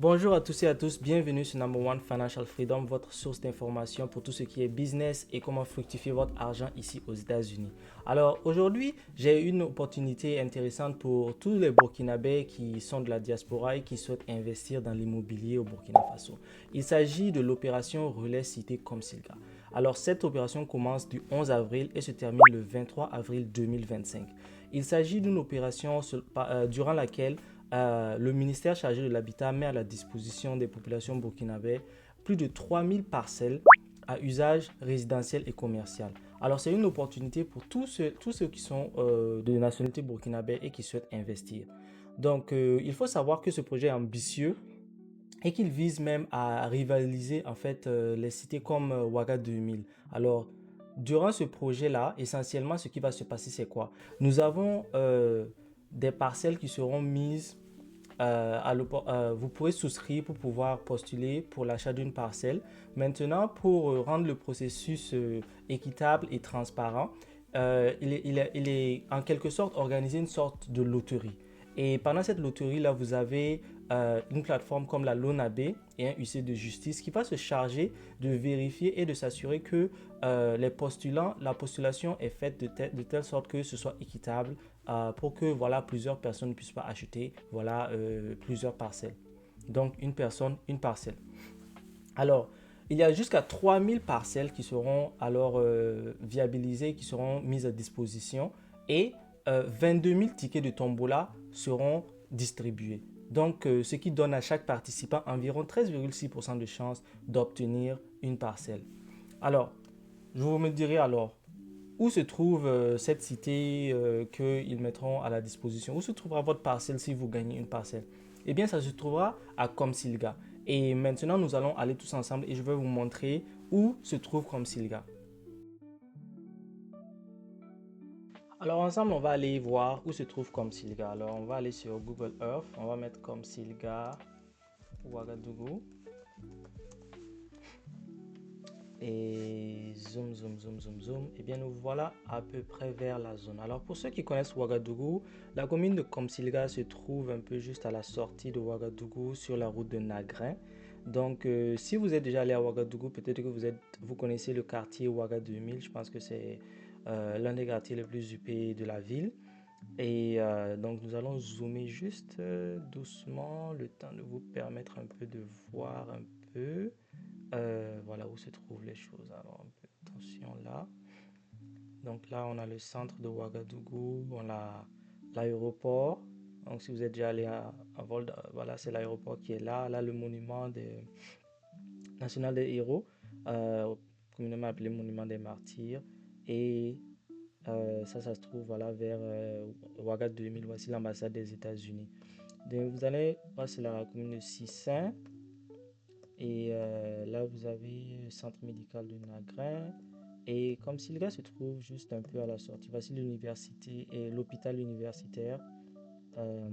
Bonjour à tous et à tous, bienvenue sur Number One Financial Freedom, votre source d'information pour tout ce qui est business et comment fructifier votre argent ici aux États-Unis. Alors aujourd'hui, j'ai une opportunité intéressante pour tous les Burkinabés qui sont de la diaspora et qui souhaitent investir dans l'immobilier au Burkina Faso. Il s'agit de l'opération Relais Cité Komsilga. Alors cette opération commence du 11 avril et se termine le 23 avril 2025. Il s'agit d'une opération durant laquelle le ministère chargé de l'habitat met à la disposition des populations burkinabées plus de 3000 parcelles à usage résidentiel et commercial. Alors c'est une opportunité pour tous ceux qui sont de nationalité burkinabé et qui souhaitent investir. Donc il faut savoir que ce projet est ambitieux et qu'il vise même à rivaliser en fait les cités comme Ouaga 2000. Alors durant ce projet-là, essentiellement ce qui va se passer c'est quoi? Nous avons des parcelles qui seront mises vous pourrez souscrire pour pouvoir postuler pour l'achat d'une parcelle. Maintenant, pour rendre le processus équitable et transparent, il est en quelque sorte organisé une sorte de loterie. Et pendant cette loterie-là, vous avez une plateforme comme la Lonab et un huissier de justice qui va se charger de vérifier et de s'assurer que les postulants, la postulation est faite de telle sorte que ce soit équitable pour que voilà, plusieurs personnes ne puissent pas acheter voilà, plusieurs parcelles. Donc une personne, une parcelle. Alors, il y a jusqu'à 3000 parcelles qui seront alors viabilisées, qui seront mises à disposition et 22 000 tickets de tombola seront distribués. Donc, ce qui donne à chaque participant environ 13,6% de chances d'obtenir une parcelle. Alors, je vous me dirai alors, où se trouve cette cité qu'ils mettront à la disposition? Où se trouvera votre parcelle si vous gagnez une parcelle? Eh bien, ça se trouvera à Komsilga. Et maintenant, nous allons aller tous ensemble et je vais vous montrer où se trouve Komsilga. Alors, ensemble, on va aller voir où se trouve Komsilga. Alors, on va aller sur Google Earth. On va mettre Komsilga, Ouagadougou. Et zoom, et bien nous voilà à peu près vers la zone. Alors pour ceux qui connaissent Ouagadougou, la commune de Komsilga se trouve un peu juste à la sortie de Ouagadougou sur la route de Nagrin. Donc si vous êtes déjà allé à Ouagadougou, peut-être que vous connaissez le quartier Ouaga 2000. Je pense que c'est l'un des quartiers les plus huppés de la ville. Et donc nous allons zoomer juste doucement, le temps de vous permettre un peu de voir un peu. Voilà où se trouvent les choses. Alors, un peu attention là. Donc là, on a le centre de Ouagadougou, on a l'aéroport. Donc si vous êtes déjà allé à Volda, voilà, c'est l'aéroport qui est là. Là, le monument national des héros, communément appelé monument des martyrs. Et ça se trouve voilà, vers Ouaga 2000. Voici l'ambassade des États-Unis. Donc vous allez, là, c'est la commune de Sissin. Et là, vous avez le centre médical de Nagrin. Et comme si le gars se trouve juste un peu à la sortie, voici l'université et l'hôpital universitaire. Euh,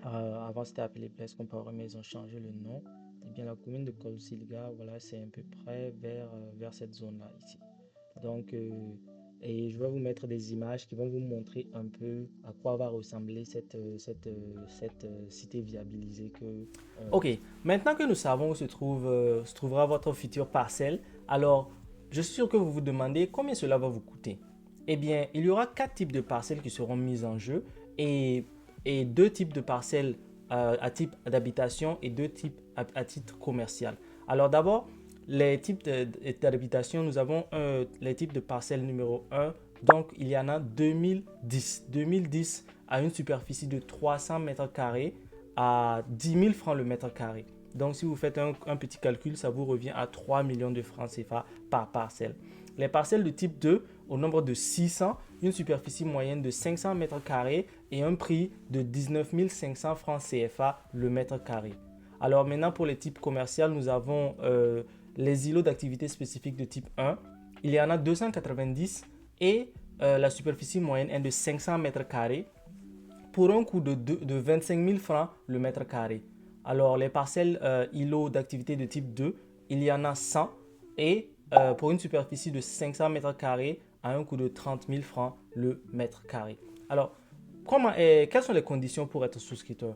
Avant, c'était appelé Blaise Compaoré, mais ils ont changé le nom. Et bien, la commune de Kolsilga, voilà, c'est à peu près vers cette zone-là ici. Donc, et je vais vous mettre des images qui vont vous montrer un peu à quoi va ressembler cette cité viabilisée que... Ok, maintenant que nous savons où se trouvera votre future parcelle, alors je suis sûr que vous vous demandez combien cela va vous coûter. Eh bien, il y aura 4 types de parcelles qui seront mises en jeu et, et 2 types de parcelles à type d'habitation et 2 types à titre commercial. Alors d'abord, les types d'habitation, nous avons les types de parcelles numéro 1. Donc, il y en a 2010. 2010 à une superficie de 300 mètres carrés à 10 000 francs le mètre carré. Donc, si vous faites un petit calcul, ça vous revient à 3 millions de francs CFA par parcelle. Les parcelles de type 2, au nombre de 600, une superficie moyenne de 500 mètres carrés et un prix de 19 500 francs CFA le mètre carré. Alors maintenant, pour les types commerciaux, nous avons les îlots d'activité spécifiques de type 1. Il y en a 290 et la superficie moyenne est de 500 mètres carrés pour un coût de 25 000 francs le mètre carré. Alors, les parcelles îlots d'activité de type 2, il y en a 100 et pour une superficie de 500 mètres carrés à un coût de 30 000 francs le mètre carré. Alors, quelles sont les conditions pour être souscripteur?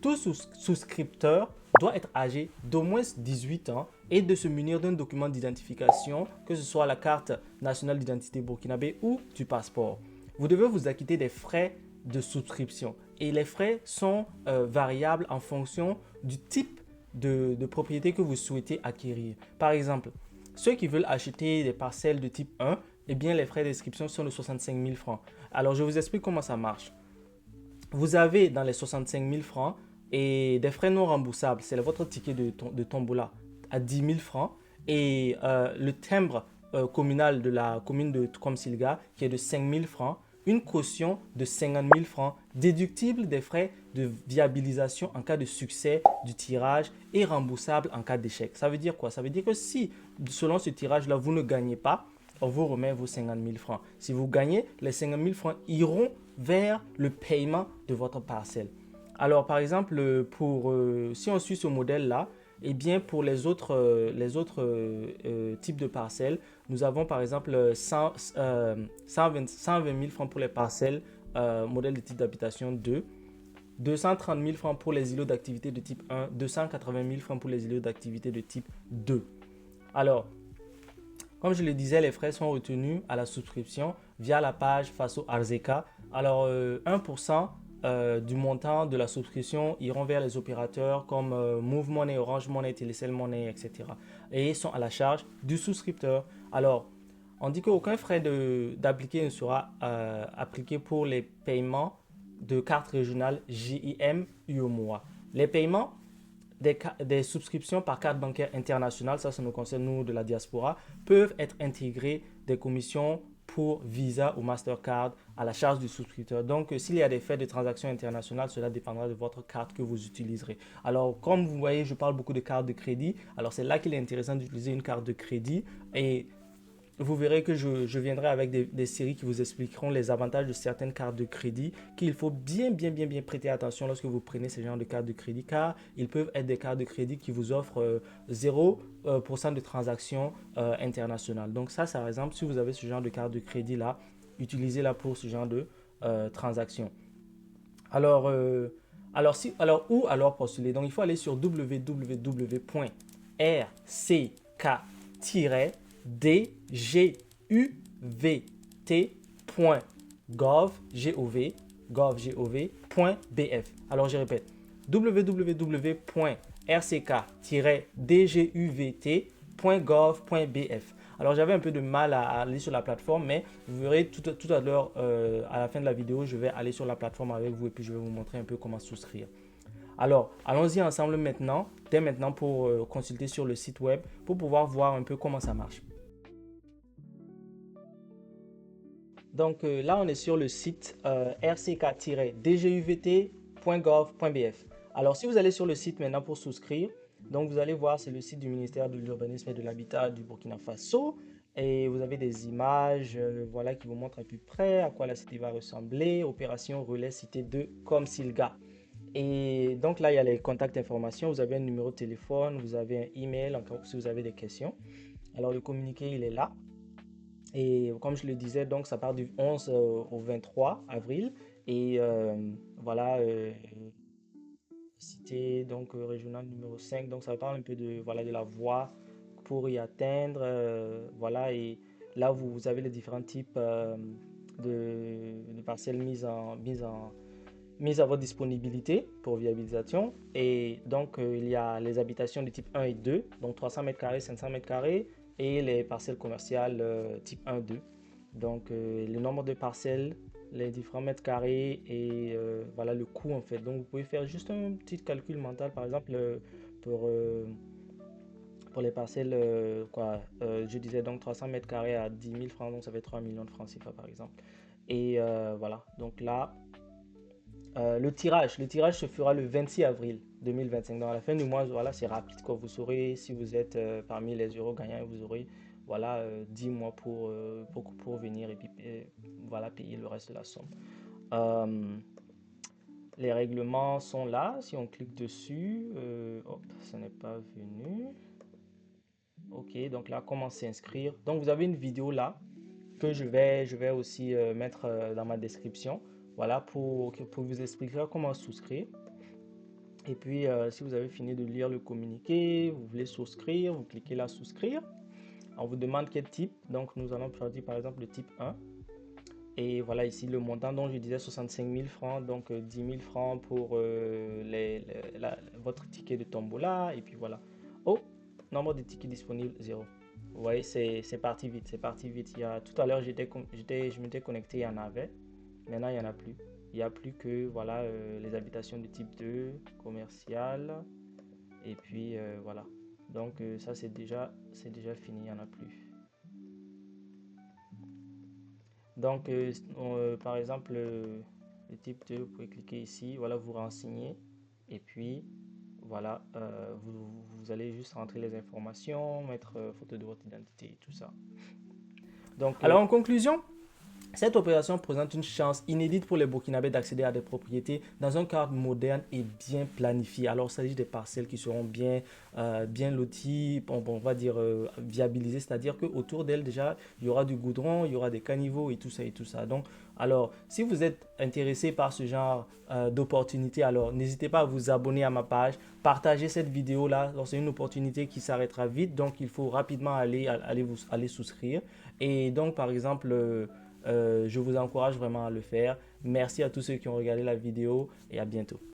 tout souscripteur doit être âgé d'au moins 18 ans et de se munir d'un document d'identification, que ce soit la carte nationale d'identité burkinabé ou du passeport. Vous devez vous acquitter des frais de souscription et les frais sont variables en fonction du type de propriété que vous souhaitez acquérir. Par exemple, ceux qui veulent acheter des parcelles de type 1, eh bien les frais d'inscription sont de 65 000 francs. Alors je vous explique comment ça marche. Vous avez dans les 65 000 francs et des frais non remboursables, c'est votre ticket de tombola à 10 000 francs et le timbre communal de la commune de Komsilga qui est de 5 000 francs, une caution de 50 000 francs déductible des frais de viabilisation en cas de succès du tirage et remboursable en cas d'échec. Ça veut dire quoi? Ça veut dire que si, selon ce tirage-là, vous ne gagnez pas, on vous remet vos 50 000 francs. Si vous gagnez, les 50 000 francs iront vers le paiement de votre parcelle. Alors, par exemple, si on suit ce modèle-là, eh bien, pour les autres types de parcelles, nous avons par exemple 120 000 francs pour les parcelles modèle de type d'habitation 2, 230 000 francs pour les îlots d'activité de type 1, 280 000 francs pour les îlots d'activité de type 2. Alors, comme je le disais, les frais sont retenus à la souscription via la page Faso Arzeka. Alors, 1% du montant de la souscription iront vers les opérateurs comme Move Money, Orange Money, Telecel Money, etc. Et sont à la charge du souscripteur. Alors, on dit qu'aucun frais d'appliquer ne sera appliqué pour les paiements de cartes régionales JIM UEMOA. Les paiements des souscriptions par carte bancaire internationale, ça nous concerne nous de la diaspora, peuvent être intégrés des commissions pour Visa ou Mastercard à la charge du souscripteur. Donc, s'il y a des frais de transactions internationales, cela dépendra de votre carte que vous utiliserez. Alors, comme vous voyez, je parle beaucoup de cartes de crédit. Alors, c'est là qu'il est intéressant d'utiliser une carte de crédit et vous verrez que je viendrai avec des séries qui vous expliqueront les avantages de certaines cartes de crédit qu'il faut bien prêter attention lorsque vous prenez ce genre de cartes de crédit car ils peuvent être des cartes de crédit qui vous offrent 0% de transactions internationales. Donc ça, par exemple, si vous avez ce genre de carte de crédit là, utilisez-la pour ce genre de transactions. Alors, où alors postuler? Donc il faut aller sur www.rck-dguvt.gov.bf. Alors je répète, www.rck-dguvt.gov.bf. Alors j'avais un peu de mal à aller sur la plateforme, mais vous verrez tout à l'heure, à la fin de la vidéo, je vais aller sur la plateforme avec vous et puis je vais vous montrer un peu comment souscrire. Alors, allons-y ensemble dès maintenant pour consulter sur le site web pour pouvoir voir un peu comment ça marche. Donc là, on est sur le site rck-dguvt.gov.bf. Alors, si vous allez sur le site maintenant pour souscrire, donc vous allez voir, c'est le site du ministère de l'Urbanisme et de l'Habitat du Burkina Faso. Et vous avez des images voilà, qui vous montrent à peu près à quoi la cité va ressembler. Opération relais cité de Komsilga. Et donc là, il y a les contacts informations. Vous avez un numéro de téléphone, vous avez un email encore si vous avez des questions. Alors le communiqué, il est là. Et comme je le disais, donc ça part du 11 au 23 avril. Et voilà, cité donc régionale numéro 5. Donc ça parle un peu de, voilà, de la voie pour y atteindre. Voilà, et là, vous avez les différents types de parcelles mises à votre disponibilité pour viabilisation. Et donc, il y a les habitations de type 1 et 2, donc 300 m², 500 m², et les parcelles commerciales type 1, 2. Donc, le nombre de parcelles, les différents mètres carrés et voilà le coût en fait. Donc, vous pouvez faire juste un petit calcul mental, par exemple, pour les parcelles, je disais donc 300 m² à 10 000 francs, donc ça fait 3 millions de francs CFA par exemple. Et voilà, donc là, le tirage se fera le 26 avril 2025. Dans la fin du mois, voilà, c'est rapide. Quoi. Vous saurez si vous êtes parmi les euros gagnants, vous aurez voilà, 10 mois pour venir et puis voilà, payer le reste de la somme. Les règlements sont là. Si on clique dessus, hop, ça n'est pas venu. Ok, donc là, comment s'inscrire? Donc vous avez une vidéo là que je vais aussi mettre dans ma description. Voilà, pour vous expliquer comment souscrire. Et puis, si vous avez fini de lire le communiqué, vous voulez souscrire, vous cliquez là souscrire. On vous demande quel type. Donc, nous allons choisir par exemple le type 1. Et voilà ici le montant dont je disais 65 000 francs, donc 10 000 francs pour votre ticket de tombola. Et puis voilà. Oh, nombre de tickets disponibles, 0. Vous voyez, c'est parti vite, c'est parti vite. Tout à l'heure, je m'étais connecté, il y en avait. Maintenant, il n'y en a plus. Il n'y a plus que voilà, les habitations de type 2, commercial. Et puis voilà. Donc ça, c'est déjà fini, il n'y en a plus. Donc, par exemple, le type 2, vous pouvez cliquer ici, voilà, vous renseignez. Et puis, voilà, vous allez juste rentrer les informations, mettre photo de votre identité et tout ça. Donc, alors en conclusion, cette opération présente une chance inédite pour les Burkinabés d'accéder à des propriétés dans un cadre moderne et bien planifié. Alors, il s'agit des parcelles qui seront bien loties, on va dire viabilisées, c'est-à-dire qu'autour d'elles, déjà, il y aura du goudron, il y aura des caniveaux et tout ça et tout ça. Donc, alors, si vous êtes intéressé par ce genre d'opportunité, alors n'hésitez pas à vous abonner à ma page, partager cette vidéo-là. C'est une opportunité qui s'arrêtera vite, donc il faut rapidement aller souscrire. Et donc, par exemple, je vous encourage vraiment à le faire. Merci à tous ceux qui ont regardé la vidéo et à bientôt.